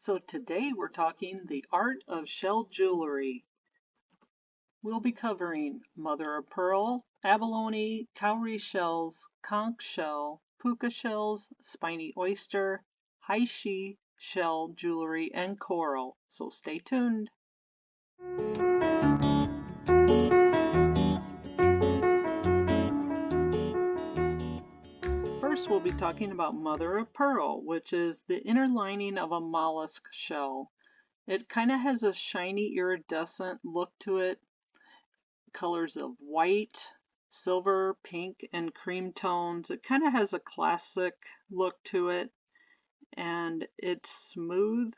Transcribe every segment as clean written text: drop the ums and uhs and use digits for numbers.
So today we're talking the art of shell jewelry. We'll be covering mother of pearl, abalone, cowry shells, conch shell, puka shells, spiny oyster, heishi shell jewelry, and coral. So stay tuned. First we'll be talking about mother of pearl, which is the inner lining of a mollusk shell. It kind of has a shiny iridescent look to it. Colors of white, silver, pink, and cream tones. It kind of has a classic look to it, and it's smooth,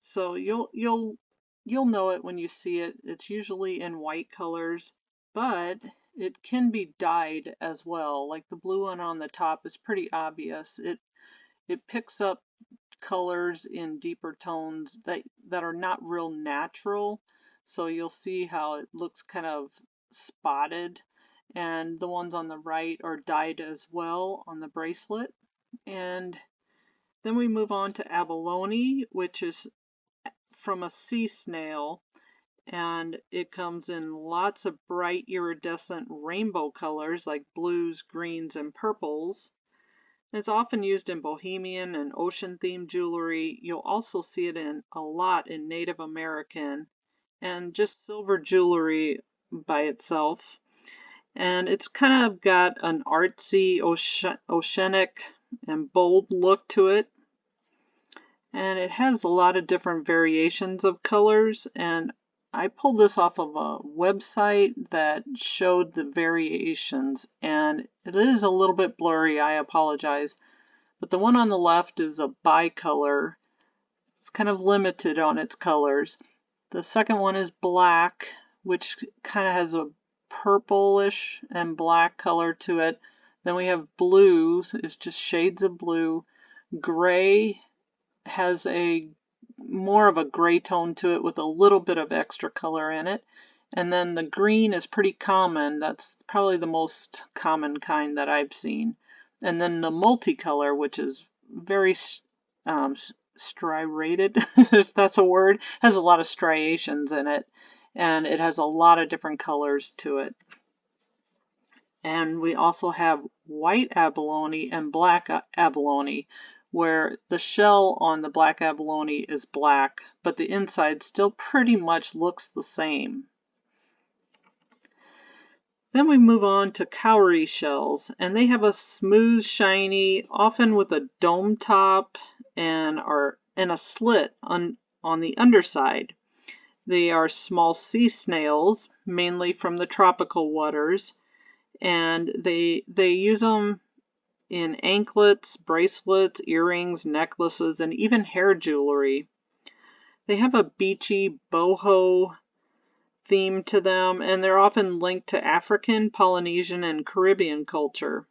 so you'll know it when you see it. It's usually in white colors, but it can be dyed as well. Like the blue one on the top is pretty obvious. It picks up colors in deeper tones that are not real natural, so you'll see how it looks kind of spotted, and the ones on the right are dyed as well on the bracelet. And then we move on to abalone, which is from a sea snail, and it comes in lots of bright iridescent rainbow colors like blues, greens, and purples. It's often used in bohemian and ocean-themed jewelry. You'll also see it in a lot in Native American and just silver jewelry by itself. And it's kind of got an artsy, oceanic, and bold look to it. And it has a lot of different variations of colors, and I pulled this off of a website that showed the variations, and it is a little bit blurry, I apologize. But the one on the left is a bicolor. It's kind of limited on its colors. The second one is black, which kind of has a purplish and black color to it. Then we have blue, it's just shades of blue. Gray has a more of a gray tone to it with a little bit of extra color in it. And then the green is pretty common. That's probably the most common kind that I've seen. And then the multicolor, which is very striated, if that's a word, has a lot of striations in it, and it has a lot of different colors to it. And we also have white abalone and black abalone, where the shell on the black abalone is black, but the inside still pretty much looks the same. Then we move on to cowry shells, and they have a smooth, shiny, often with a dome top and a slit on the underside. They are small sea snails, mainly from the tropical waters, and they use them in anklets, bracelets, earrings, necklaces, and even hair jewelry. They have a beachy boho theme to them, and they're often linked to African, Polynesian, and Caribbean culture.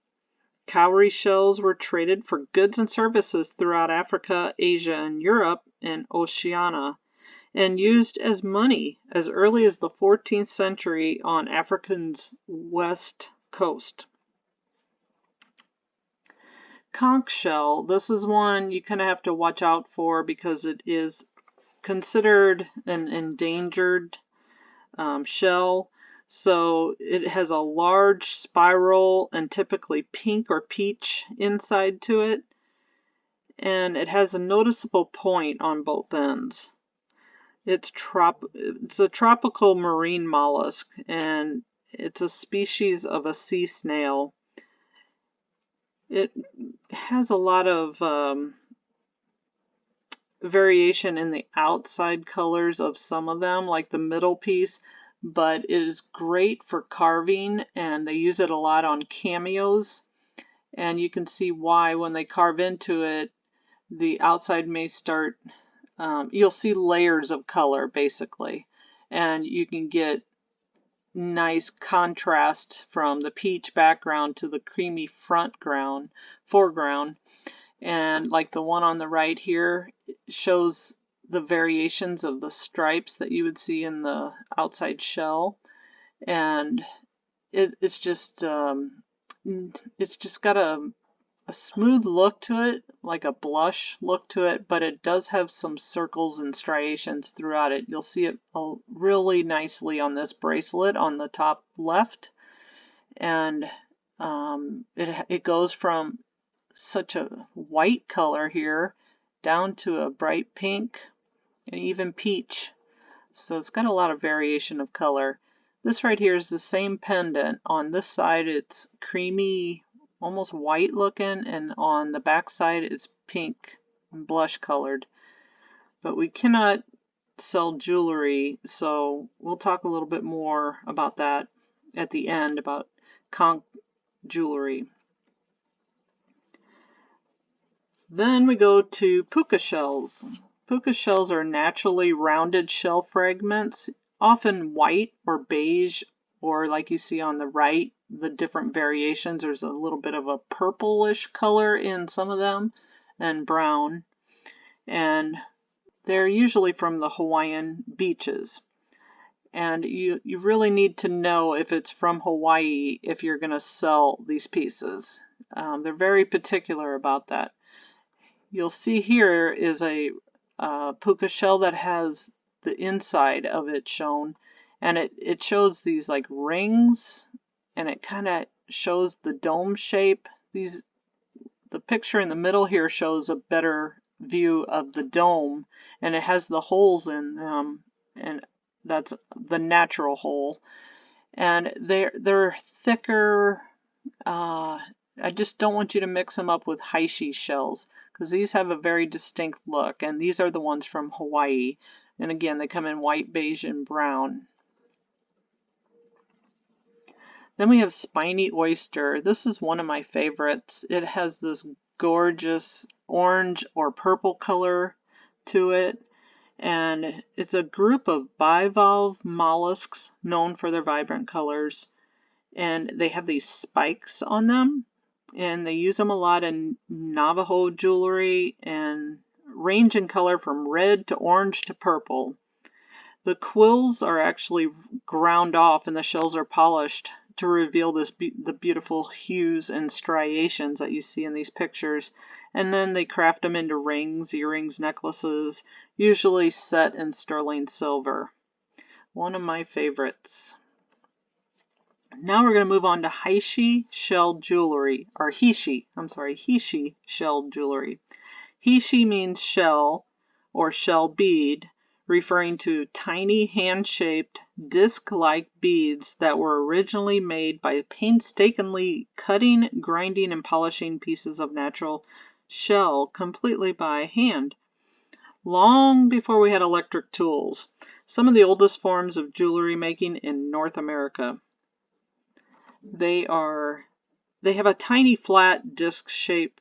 Cowry shells were traded for goods and services throughout Africa, Asia, and Europe, and Oceania, and used as money as early as the 14th century on Africa's west coast. Conch shell, this is one you kind of have to watch out for because it is considered an endangered shell. So it has a large spiral and typically pink or peach inside to it, and it has a noticeable point on both ends. It's a tropical marine mollusk, and it's a species of a sea snail. It has a lot of variation in the outside colors of some of them, like the middle piece, but it is great for carving, and they use it a lot on cameos, and you can see why when they carve into it, the outside may start, you'll see layers of color basically, and you can get nice contrast from the peach background to the creamy foreground. And like the one on the right here shows the variations of the stripes that you would see in the outside shell, and it's just got a a smooth look to it, like a blush look to it, but it does have some circles and striations throughout it. You'll see it really nicely on this bracelet on the top left. And it goes from such a white color here down to a bright pink and even peach. So it's got a lot of variation of color. This right here is the same pendant. On this side it's creamy, almost white looking, and on the back side it's pink and blush colored. But we cannot sell jewelry, so we'll talk a little bit more about that at the end, about conch jewelry. Then we go to puka shells. Puka shells are naturally rounded shell fragments, often white or beige, or like you see on the right, the different variations. There's a little bit of a purplish color in some of them, and brown. And they're usually from the Hawaiian beaches. And you really need to know if it's from Hawaii if you're going to sell these pieces. They're very particular about that. You'll see here is a puka shell that has the inside of it shown, and it shows these like rings, and it kind of shows the dome shape. The picture in the middle here shows a better view of the dome, and it has the holes in them, and that's the natural hole. And they're thicker. I just don't want you to mix them up with Heishi shells, because these have a very distinct look, and these are the ones from Hawaii. And again, they come in white, beige, and brown. Then we have Spiny oyster. This is one of my favorites. It has this gorgeous orange or purple color to it, and it's a group of bivalve mollusks known for their vibrant colors, and they have these spikes on them, and they use them a lot in Navajo jewelry and range in color from red to orange to purple. The quills are actually ground off and the shells are polished to reveal the beautiful hues and striations that you see in these pictures. And then they craft them into rings, earrings, necklaces, usually set in sterling silver. One of my favorites. Now we're going to move on to Heishi shell jewelry, or Heishi shell jewelry. Heishi means shell or shell bead, referring to tiny hand-shaped disc-like beads that were originally made by painstakingly cutting, grinding, and polishing pieces of natural shell completely by hand, long before we had electric tools. Some of the oldest forms of jewelry making in North America. They have a tiny flat disc shape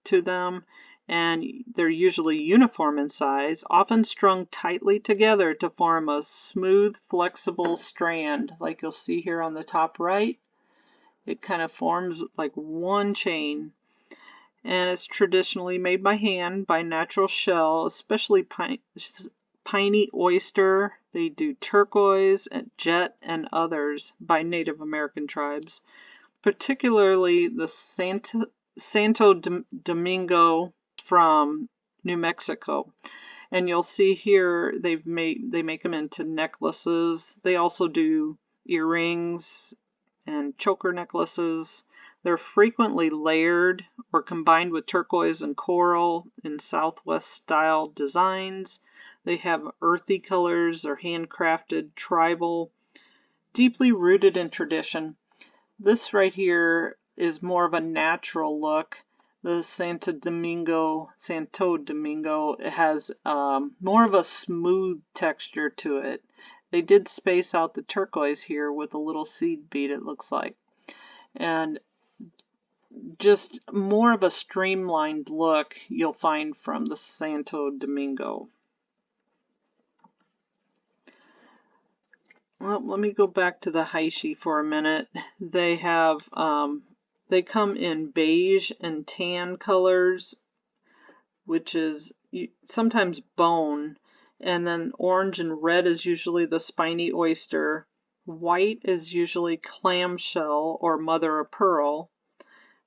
to them, and they're usually uniform in size, often strung tightly together to form a smooth, flexible strand, like you'll see here on the top right. It kind of forms like one chain, and it's traditionally made by hand by natural shell, especially piney oyster. They do turquoise, and jet, and others by Native American tribes, particularly the Santo Domingo from New Mexico. And you'll see here they make them into necklaces. They also do earrings and choker necklaces. They're frequently layered or combined with turquoise and coral in Southwest style designs. They have earthy colors. They're handcrafted, tribal, deeply rooted in tradition. This right here is more of a natural look. The Santo Domingo it has more of a smooth texture to it. They did space out the turquoise here with a little seed bead, it looks like. And just more of a streamlined look you'll find from the Santo Domingo. Well, let me go back to the Heishi for a minute. They have, they come in beige and tan colors, which is sometimes bone, and then orange and red is usually the spiny oyster. White is usually clamshell or mother of pearl.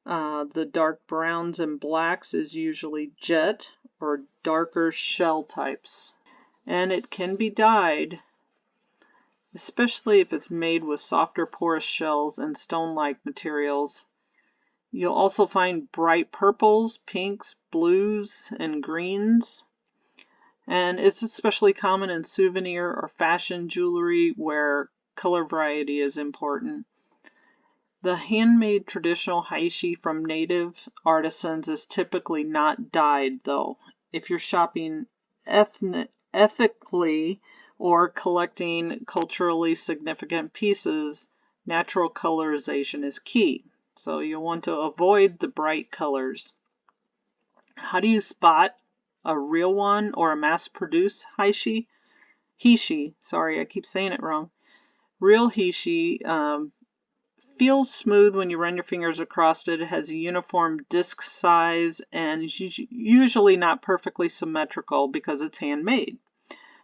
The dark browns and blacks is usually jet or darker shell types. And it can be dyed, especially if it's made with softer porous shells and stone-like materials. You'll also find bright purples, pinks, blues, and greens. And it's especially common in souvenir or fashion jewelry where color variety is important. The handmade traditional Heishi from native artisans is typically not dyed, though. If you're shopping ethically or collecting culturally significant pieces, natural colorization is key. So you'll want to avoid the bright colors. How do you spot a real one or a mass-produced Heishi? Heishi, sorry, I keep saying it wrong. Real Heishi feels smooth when you run your fingers across it. It has a uniform disc size and is usually not perfectly symmetrical because it's handmade.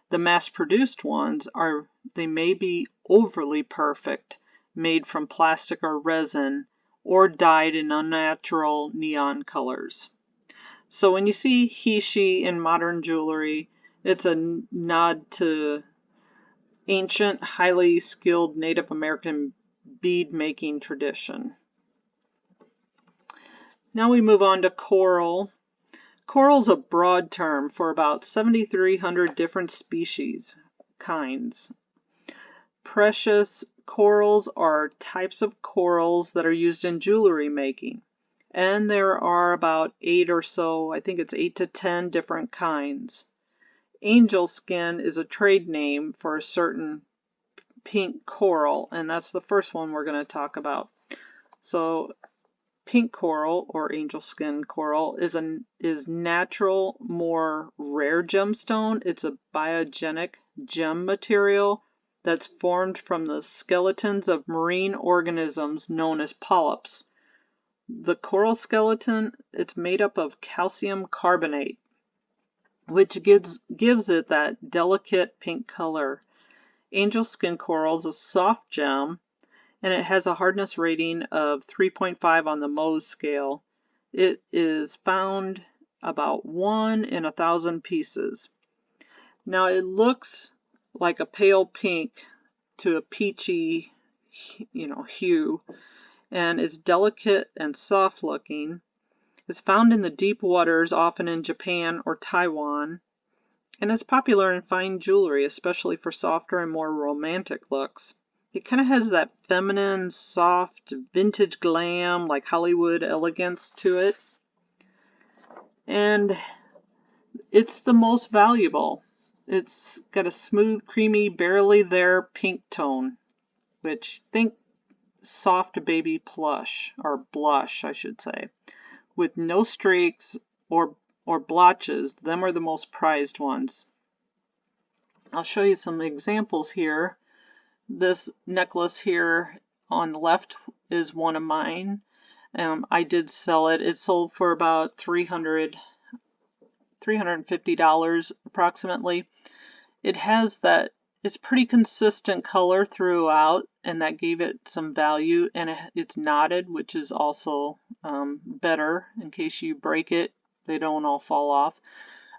The mass-produced ones they may be overly perfect, made from plastic or resin, or dyed in unnatural neon colors. So when you see Heishi in modern jewelry, it's a nod to ancient, highly skilled Native American bead making tradition. Now we move on to coral. Coral's a broad term for about 7,300 different species, kinds. Precious corals are types of corals that are used in jewelry making. And there are about 8 or so, I think it's 8 to 10 different kinds. Angel skin is a trade name for a certain pink coral, and that's the first one we're going to talk about. So pink coral or angel skin coral is natural, more rare gemstone. It's a biogenic gem material that's formed from the skeletons of marine organisms known as polyps. The coral skeleton, it's made up of calcium carbonate, which gives it that delicate pink color. Angel skin coral is a soft gem, and it has a hardness rating of 3.5 on the Mohs scale. It is found about 1 in 1,000 pieces. Now it looks like a pale pink to a peachy, hue, and is delicate and soft looking. It's found in the deep waters, often in Japan or Taiwan. And it's popular in fine jewelry, especially for softer and more romantic looks. It kind of has that feminine, soft, vintage glam, like Hollywood elegance to it. And it's the most valuable. It's got a smooth, creamy, barely there pink tone, which think soft baby plush, or blush, I should say, with no streaks or blotches. Them are the most prized ones. I'll show you some examples here. This necklace here on the left is one of mine. I did sell it. It sold for about $350 approximately. It has it's pretty consistent color throughout, and that gave it some value, and it's knotted, which is also better in case you break it. They don't all fall off.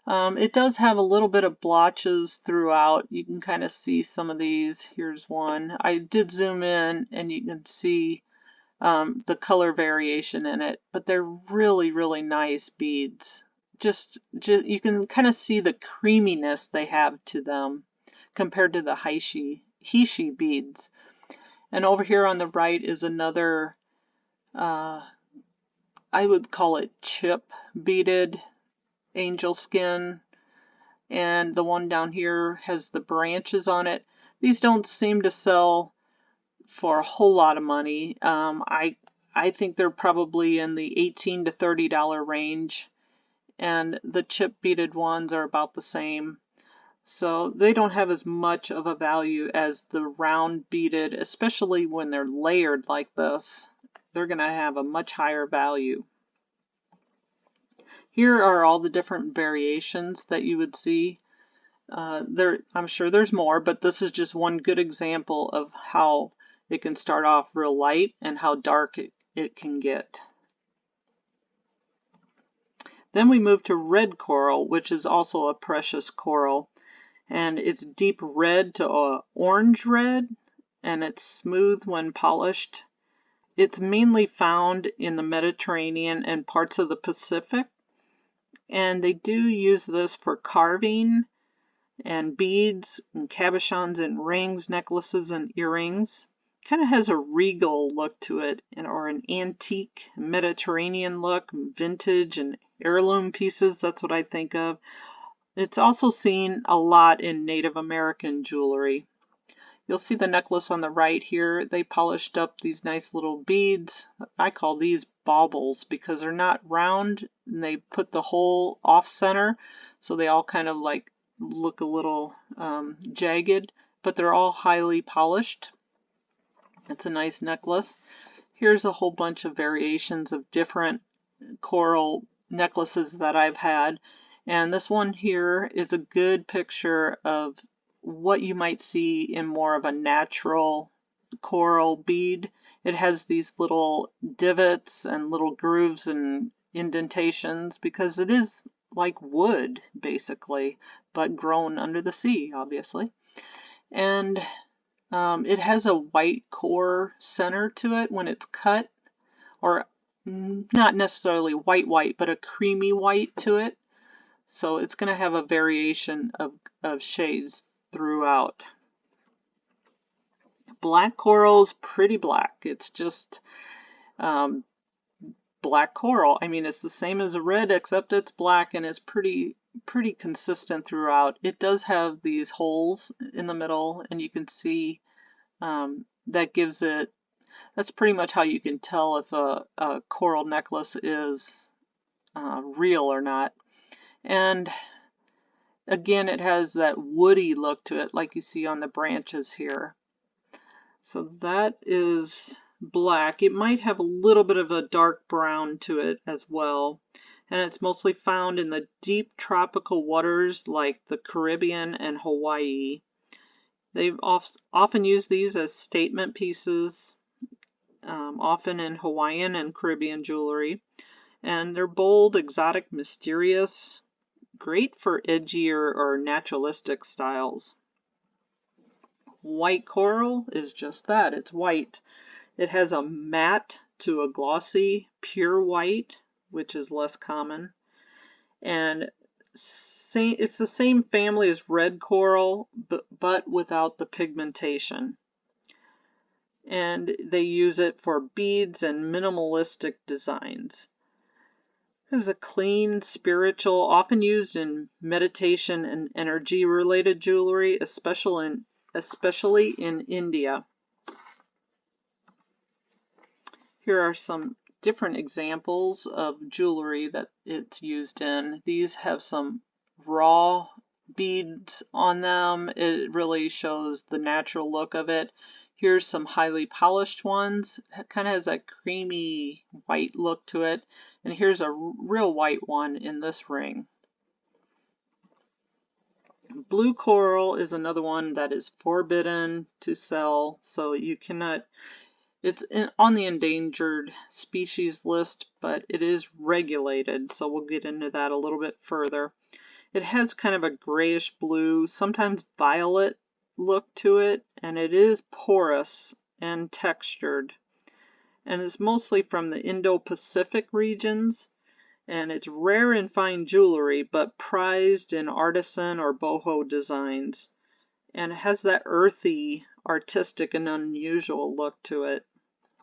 It does have a little bit of blotches throughout. You can kind of see some of these. Here's one. I did zoom in and you can see the color variation in it, but they're really, really nice beads. Just you can kind of see the creaminess they have to them compared to the Heishi beads. And over here on the right is another, I would call it chip beaded angel skin, and the one down here has the branches on it. These don't seem to sell for a whole lot of money. I think they're probably in the $18 to $30 range, and the chip beaded ones are about the same. So they don't have as much of a value as the round beaded, especially when they're layered like this. They're going to have a much higher value. Here are all the different variations that you would see. I'm sure there's more, but this is just one good example of how it can start off real light and how dark it can get. Then we move to red coral, which is also a precious coral. And it's deep red to orange red, and it's smooth when polished. It's mainly found in the Mediterranean and parts of the Pacific. And they do use this for carving and beads and cabochons and rings, necklaces and earrings. Kind of has a regal look to it, or an antique Mediterranean look, vintage and heirloom pieces. That's what I think of. It's also seen a lot in Native American jewelry. You'll see the necklace on the right here. They polished up these nice little beads. I call these baubles because they're not round, and they put the hole off center, so they all kind of like look a little jagged, but they're all highly polished. It's a nice necklace. Here's a whole bunch of variations of different coral necklaces that I've had, and this one here is a good picture of what you might see in more of a natural coral bead. It has these little divots and little grooves and indentations because it is like wood basically, but grown under the sea, obviously. And it has a white core center to it when it's cut, or not necessarily white, but a creamy white to it. So it's going to have a variation of shades throughout. Black coral's pretty black. It's just black coral. I mean, it's the same as a red, except it's black, and it's pretty consistent throughout. It does have these holes in the middle, and you can see that gives it, that's pretty much how you can tell if a coral necklace is real or not. And again, it has that woody look to it, like you see on the branches here. So that is black. It might have a little bit of a dark brown to it as well. And it's mostly found in the deep tropical waters like the Caribbean and Hawaii. They've often used these as statement pieces, often in Hawaiian and Caribbean jewelry. And they're bold, exotic, mysterious, great for edgier or naturalistic styles. White coral is just that. It's white. It has a matte to a glossy, pure white, which is less common. And it's the same family as red coral, but without the pigmentation. And they use it for beads and minimalistic designs. This is a clean, spiritual, often used in meditation and energy-related jewelry, especially in India. Here are some different examples of jewelry that it's used in. These have some raw beads on them. It really shows the natural look of it. Here's some highly polished ones. It kind of has that creamy white look to it. And here's a real white one in this ring. Blue coral is another one that is forbidden to sell, so you cannot, it's on the endangered species list, but it is regulated, so we'll get into that a little bit further. It has kind of a grayish blue, sometimes violet look to it, and it is porous and textured. And it's mostly from the Indo-Pacific regions, and it's rare in fine jewelry, but prized in artisan or boho designs. And it has that earthy, artistic, and unusual look to it.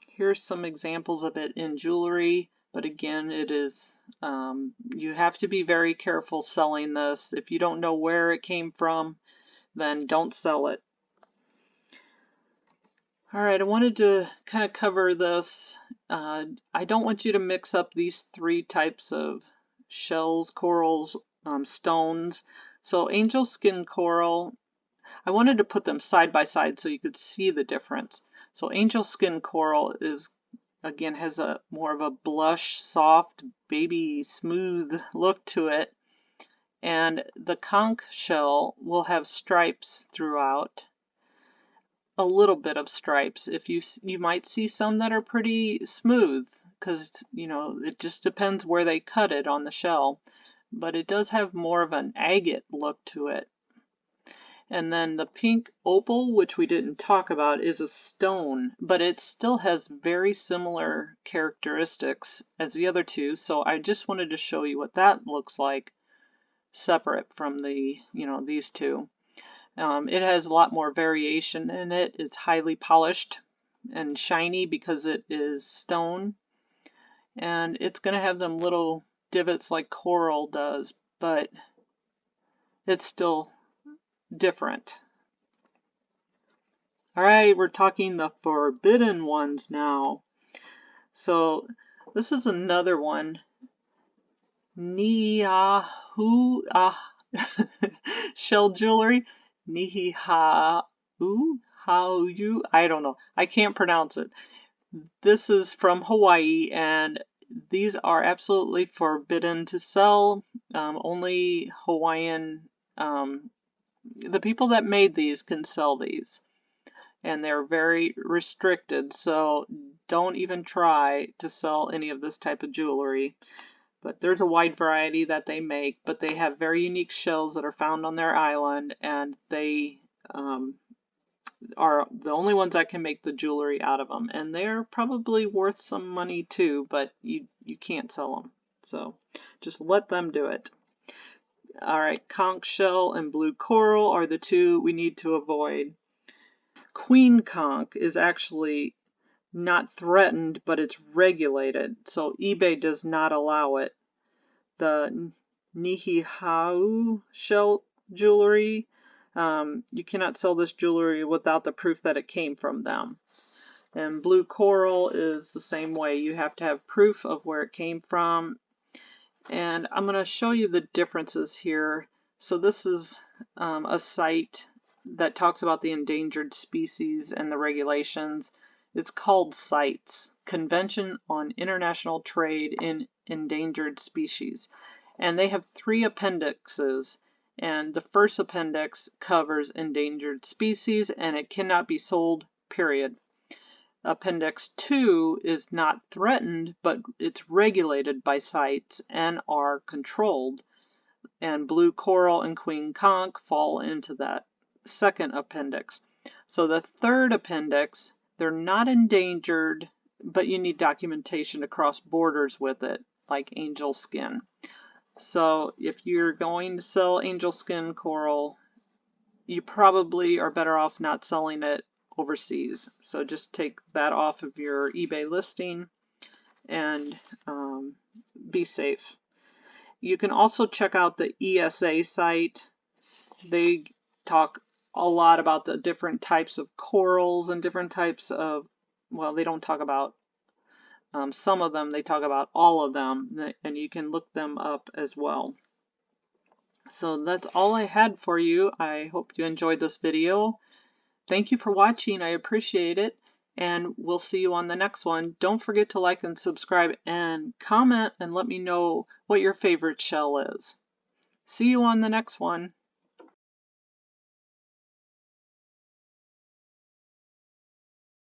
Here's some examples of it in jewelry, but again, it is, you have to be very careful selling this. If you don't know where it came from, then don't sell it. All right, I wanted to kind of cover this. I don't want you to mix up these three types of shells, corals, stones. So angel skin coral, I wanted to put them side by side so you could see the difference. So angel skin coral is, again, has a more of a blush, soft, baby smooth look to it. And the conch shell will have stripes throughout. a little bit of stripes. If you might see some that are pretty smooth, because you know, it just depends where they cut it on the shell, but it does have more of an agate look to it. And then the pink opal, which we didn't talk about, is a stone, but it still has very similar characteristics as the other two, so I just wanted to show you what that looks like separate from the, you know, these two. It has a lot more variation in it. It's highly polished and shiny because it is stone, and it's going to have them little divots like coral does, but it's still different. Alright, we're talking the forbidden ones now. So this is another one. Nihahu shell jewelry. Nihahu Hauyu. I don't know. I can't pronounce it. This is from Hawaii, and these are absolutely forbidden to sell. Only Hawaiian, the people that made these can sell these. And they're very restricted, so don't even try to sell any of this type of jewelry. But there's a wide variety that they make, but they have very unique shells that are found on their island, and they are the only ones that can make the jewelry out of them. And they're probably worth some money too, but you can't sell them. So just let them do it. Alright, conch shell and blue coral are the two we need to avoid. Queen conch is actually not threatened, but it's regulated, so eBay does not allow it. The Nihihau shell jewelry, you cannot sell this jewelry without the proof that it came from them. And blue coral is the same way. You have to have proof of where it came from. And I'm going to show you the differences here. So this is a site that talks about the endangered species and the regulations. It's called CITES, Convention on International Trade in Endangered Species. And they have 3 appendixes. And the first appendix covers endangered species, and it cannot be sold, period. Appendix 2 is not threatened, but it's regulated by CITES and are controlled. And blue coral and queen conch fall into that second appendix. So the third appendix, they're not endangered, but you need documentation to cross borders with it, like angel skin. So if you're going to sell angel skin coral, you probably are better off not selling it overseas. So just take that off of your eBay listing and be safe. You can also check out the ESA site. They talk a lot about the different types of corals and different types of, well, they don't talk about some of them, they talk about all of them, and you can look them up as well. So that's all I had for you. I hope you enjoyed this video. Thank you for watching. I appreciate it, and we'll see you on the next one. Don't forget to like and subscribe and comment and let me know what your favorite shell is. See you on the next one.